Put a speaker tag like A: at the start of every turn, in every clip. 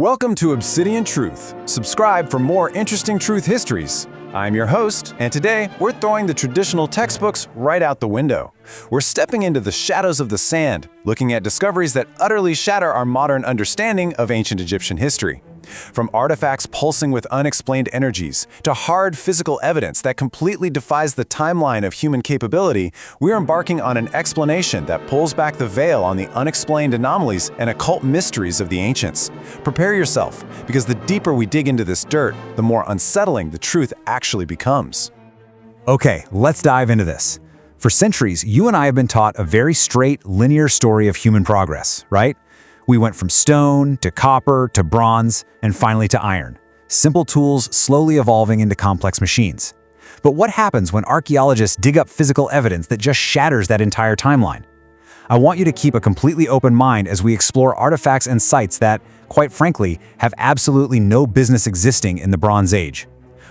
A: Welcome to Obsidian Truth. Subscribe for more interesting truth histories. I'm your host, and today we're throwing the traditional textbooks right out the window. We're stepping into the shadows of the sand, looking at discoveries that utterly shatter our modern understanding of ancient Egyptian history. From artifacts pulsing with unexplained energies to hard physical evidence that completely defies the timeline of human capability, we're embarking on an explanation that pulls back the veil on the unexplained anomalies and occult mysteries of the ancients. Prepare yourself, because the deeper we dig into this dirt, the more unsettling the truth actually becomes.
B: Okay, let's dive into this. For centuries, you and I have been taught a very straight, linear story of human progress, right? We went from stone to copper to bronze and finally to iron. Simple tools slowly evolving into complex machines. But what happens when archaeologists dig up physical evidence that just shatters that entire timeline? I want you to keep a completely open mind as we explore artifacts and sites that, quite frankly, have absolutely no business existing in the Bronze Age.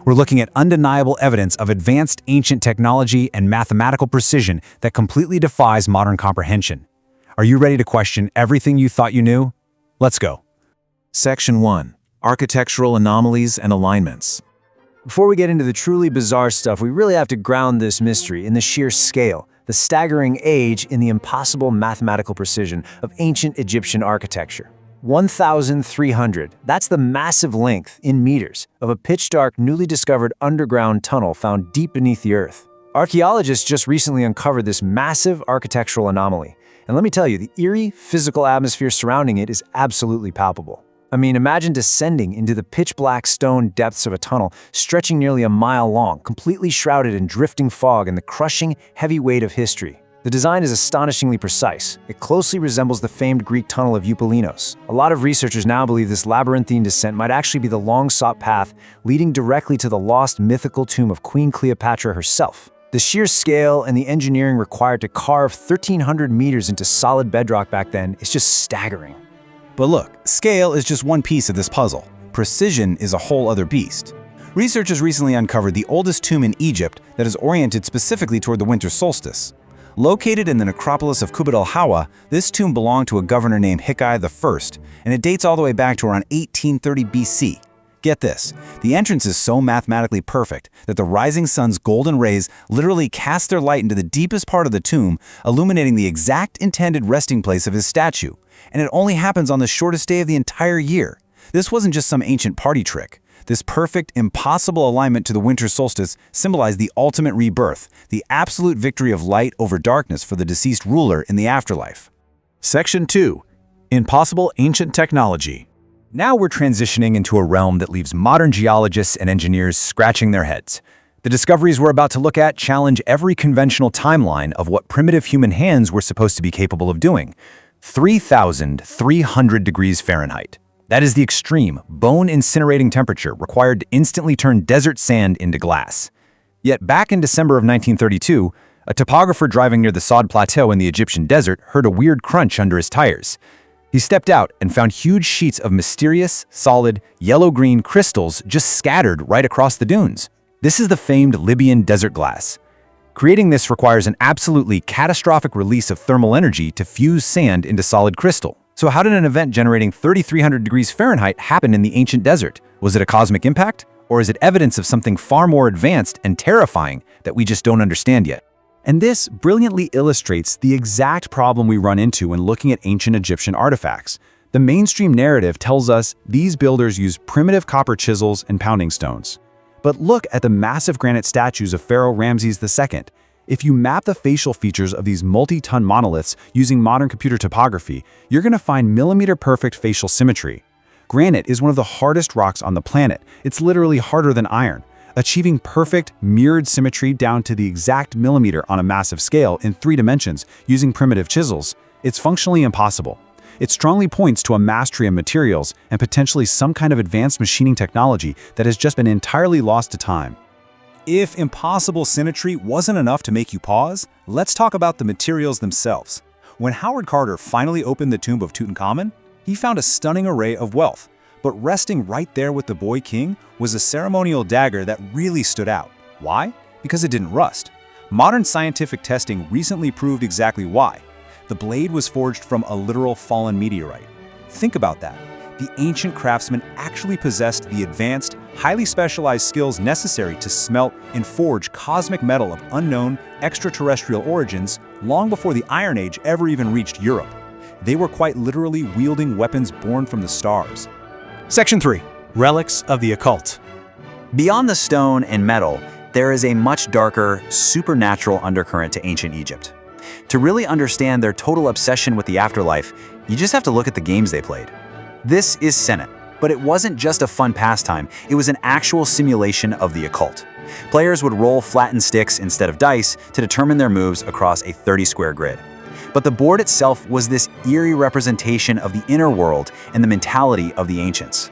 B: We're looking at undeniable evidence of advanced ancient technology and mathematical precision that completely defies modern comprehension. Are you ready to question everything you thought you knew? Let's go.
C: Section 1. Architectural Anomalies and Alignments.
D: Before we get into the truly bizarre stuff, we really have to ground this mystery in the sheer scale, the staggering age, in the impossible mathematical precision of ancient Egyptian architecture. 1,300, that's the massive length, in meters, of a pitch-dark, newly discovered underground tunnel found deep beneath the earth. Archaeologists just recently uncovered this massive architectural anomaly. And let me tell you, the eerie physical atmosphere surrounding it is absolutely palpable. I mean, imagine descending into the pitch-black stone depths of a tunnel stretching nearly a mile long, completely shrouded in drifting fog and the crushing, heavy weight of history. The design is astonishingly precise. It closely resembles the famed Greek tunnel of Eupalinos. A lot of researchers now believe this labyrinthine descent might actually be the long-sought path leading directly to the lost mythical tomb of Queen Cleopatra herself. The sheer scale and the engineering required to carve 1,300 meters into solid bedrock back then is just staggering.
E: But look, scale is just one piece of this puzzle. Precision is a whole other beast. Researchers recently uncovered the oldest tomb in Egypt that is oriented specifically toward the winter solstice. Located in the necropolis of Kubit al-Hawa, this tomb belonged to a governor named Hikai I, and it dates all the way back to around 1830 BC. Get this, the entrance is so mathematically perfect that the rising sun's golden rays literally cast their light into the deepest part of the tomb, illuminating the exact intended resting place of his statue. And it only happens on the shortest day of the entire year. This wasn't just some ancient party trick. This perfect, impossible alignment to the winter solstice symbolized the ultimate rebirth, the absolute victory of light over darkness for the deceased ruler in the afterlife.
B: Section 2. Impossible Ancient Technology. Now we're transitioning into a realm that leaves modern geologists and engineers scratching their heads. The discoveries we're about to look at challenge every conventional timeline of what primitive human hands were supposed to be capable of doing. 3,300 degrees Fahrenheit. That is the extreme, bone-incinerating temperature required to instantly turn desert sand into glass. Yet back in December of 1932, a topographer driving near the Sod Plateau in the Egyptian desert heard a weird crunch under his tires. He stepped out and found huge sheets of mysterious, solid, yellow-green crystals just scattered right across the dunes. This is the famed Libyan desert glass. Creating this requires an absolutely catastrophic release of thermal energy to fuse sand into solid crystal. So how did an event generating 3,300 degrees Fahrenheit happen in the ancient desert? Was it a cosmic impact? Or is it evidence of something far more advanced and terrifying that we just don't understand yet? And this brilliantly illustrates the exact problem we run into when looking at ancient Egyptian artifacts. The mainstream narrative tells us these builders used primitive copper chisels and pounding stones. But look at the massive granite statues of Pharaoh Ramses II. If you map the facial features of these multi-ton monoliths using modern computer topography, you're going to find millimeter-perfect facial symmetry. Granite is one of the hardest rocks on the planet. It's literally harder than iron. Achieving perfect, mirrored symmetry down to the exact millimeter on a massive scale in 3 dimensions using primitive chisels, it's functionally impossible. It strongly points to a mastery of materials and potentially some kind of advanced machining technology that has just been entirely lost to time.
E: If impossible symmetry wasn't enough to make you pause, let's talk about the materials themselves. When Howard Carter finally opened the tomb of Tutankhamun, he found a stunning array of wealth. But resting right there with the boy king was a ceremonial dagger that really stood out. Why? Because it didn't rust. Modern scientific testing recently proved exactly why. The blade was forged from a literal fallen meteorite. Think about that.
B: the ancient craftsmen actually possessed the advanced, highly specialized skills necessary to smelt and forge cosmic metal of unknown, extraterrestrial origins long before the Iron Age ever even reached Europe. They were quite literally wielding weapons born from the stars.
E: Section 3. Relics of the Occult.
B: Beyond the stone and metal, there is a much darker, supernatural undercurrent to ancient Egypt. To really understand their total obsession with the afterlife, you just have to look at the games they played. This is Sekhmet, but it wasn't just a fun pastime, it was an actual simulation of the occult. Players would roll flattened sticks instead of dice to determine their moves across a 30-square grid. But the board itself was this eerie representation of the inner world and the mentality of the ancients.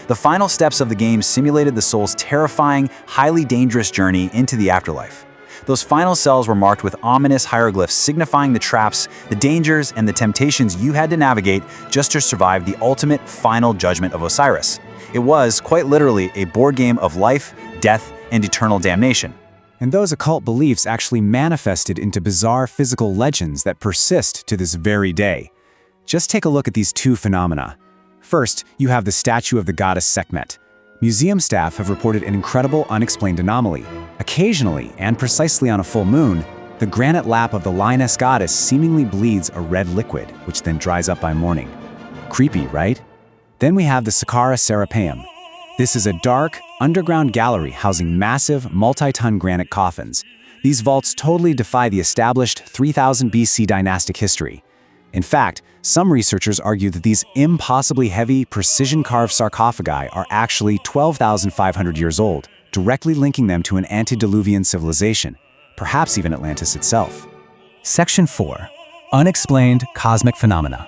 B: The final steps of the game simulated the soul's terrifying, highly dangerous journey into the afterlife. Those final cells were marked with ominous hieroglyphs signifying the traps, the dangers, and the temptations you had to navigate just to survive the ultimate final judgment of Osiris. It was, quite literally, a board game of life, death, and eternal damnation.
E: And those occult beliefs actually manifested into bizarre physical legends that persist to this very day. Just take a look at these two phenomena. First, you have the statue of the goddess Sekhmet. Museum staff have reported an incredible unexplained anomaly. Occasionally, and precisely on a full moon, the granite lap of the lioness goddess seemingly bleeds a red liquid, which then dries up by morning. Creepy, right? Then we have the Saqqara Serapeum. This is a dark, underground gallery housing massive, multi-ton granite coffins. These vaults totally defy the established 3000 BC dynastic history. In fact, some researchers argue that these impossibly heavy, precision-carved sarcophagi are actually 12,500 years old, directly linking them to an antediluvian civilization, perhaps even Atlantis itself.
D: Section 4. Unexplained Cosmic Phenomena.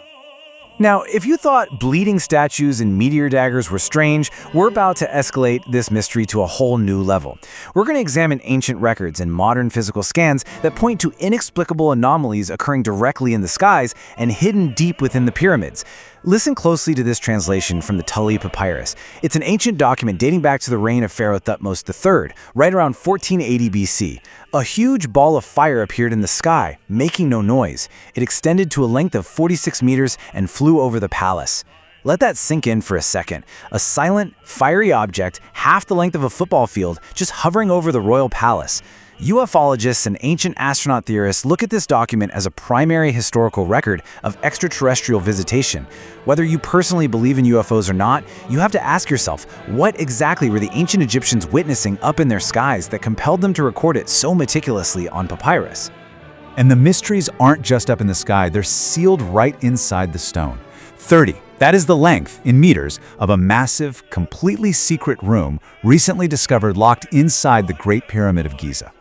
D: Now, if you thought bleeding statues and meteor daggers were strange, we're about to escalate this mystery to a whole new level. We're going to examine ancient records and modern physical scans that point to inexplicable anomalies occurring directly in the skies and hidden deep within the pyramids. Listen closely to this translation from the Tully Papyrus. It's an ancient document dating back to the reign of Pharaoh Thutmose III, right around 1480 BC. A huge ball of fire appeared in the sky, making no noise. It extended to a length of 46 meters and flew over the palace. Let that sink in for a second. A silent, fiery object, half the length of a football field, just hovering over the royal palace. Ufologists and ancient astronaut theorists look at this document as a primary historical record of extraterrestrial visitation. Whether you personally believe in UFOs or not, you have to ask yourself, what exactly were the ancient Egyptians witnessing up in their skies that compelled them to record it so meticulously on papyrus?
B: And the mysteries aren't just up in the sky, they're sealed right inside the stone. 30. That is the length, in meters, of a massive, completely secret room recently discovered locked inside the Great Pyramid of Giza.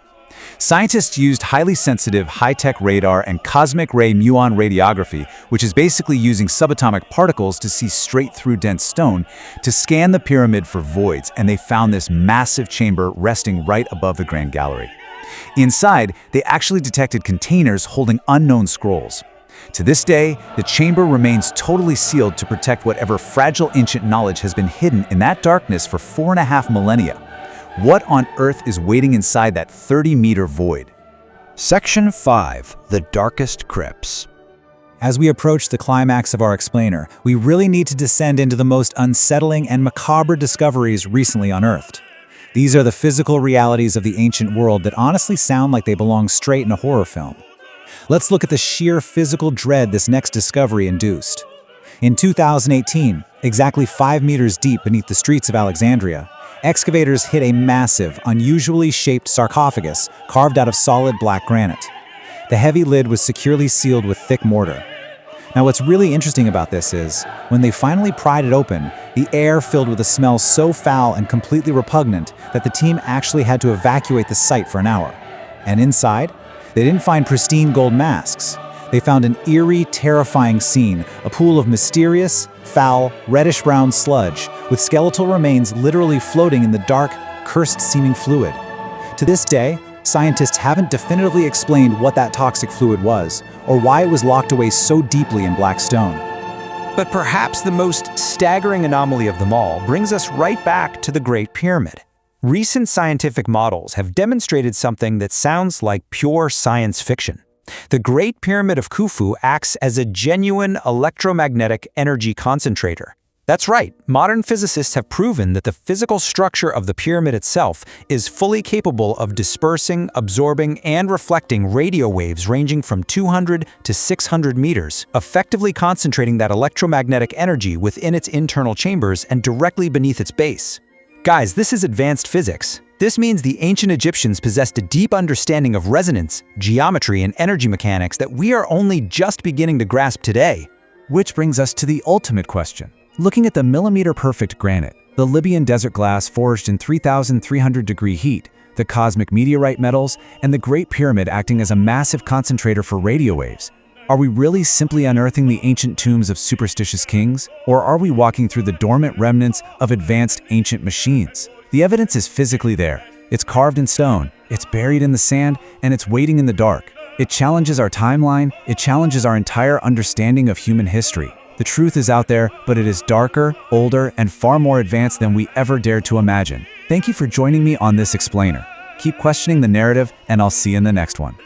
B: Scientists used highly sensitive, high-tech radar and cosmic ray muon radiography, which is basically using subatomic particles to see straight through dense stone, to scan the pyramid for voids, and they found this massive chamber resting right above the Grand Gallery. Inside, they actually detected containers holding unknown scrolls. To this day, the chamber remains totally sealed to protect whatever fragile ancient knowledge has been hidden in that darkness for 4.5 millennia. What on earth is waiting inside that 30-meter void?
D: Section 5. The Darkest Crypts.
E: As we approach the climax of our explainer, we really need to descend into the most unsettling and macabre discoveries recently unearthed. These are the physical realities of the ancient world that honestly sound like they belong straight in a horror film. Let's look at the sheer physical dread this next discovery induced. In 2018, exactly 5 meters deep beneath the streets of Alexandria, excavators hit a massive, unusually shaped sarcophagus carved out of solid black granite. The heavy lid was securely sealed with thick mortar. Now, what's really interesting about this is, when they finally pried it open, the air filled with a smell so foul and completely repugnant that the team actually had to evacuate the site for an hour. And inside, they didn't find pristine gold masks. They found an eerie, terrifying scene, a pool of mysterious, foul, reddish-brown sludge, with skeletal remains literally floating in the dark, cursed-seeming fluid. To this day, scientists haven't definitively explained what that toxic fluid was, or why it was locked away so deeply in black stone.
D: But perhaps the most staggering anomaly of them all brings us right back to the Great Pyramid. Recent scientific models have demonstrated something that sounds like pure science fiction. The Great Pyramid of Khufu acts as a genuine electromagnetic energy concentrator.
B: That's right. Modern physicists have proven that the physical structure of the pyramid itself is fully capable of dispersing, absorbing, and reflecting radio waves ranging from 200 to 600 meters, effectively concentrating that electromagnetic energy within its internal chambers and directly beneath its base. Guys, this is advanced physics. This means the ancient Egyptians possessed a deep understanding of resonance, geometry, and energy mechanics that we are only just beginning to grasp today.
E: Which brings us to the ultimate question. Looking at the millimeter-perfect granite, the Libyan desert glass forged in 3,300-degree heat, the cosmic meteorite metals, and the Great Pyramid acting as a massive concentrator for radio waves, are we really simply unearthing the ancient tombs of superstitious kings? Or are we walking through the dormant remnants of advanced ancient machines? The evidence is physically there. It's carved in stone, it's buried in the sand, and it's waiting in the dark. It challenges our timeline, it challenges our entire understanding of human history. The truth is out there, but it is darker, older, and far more advanced than we ever dared to imagine. Thank you for joining me on this explainer. Keep questioning the narrative, and I'll see you in the next one.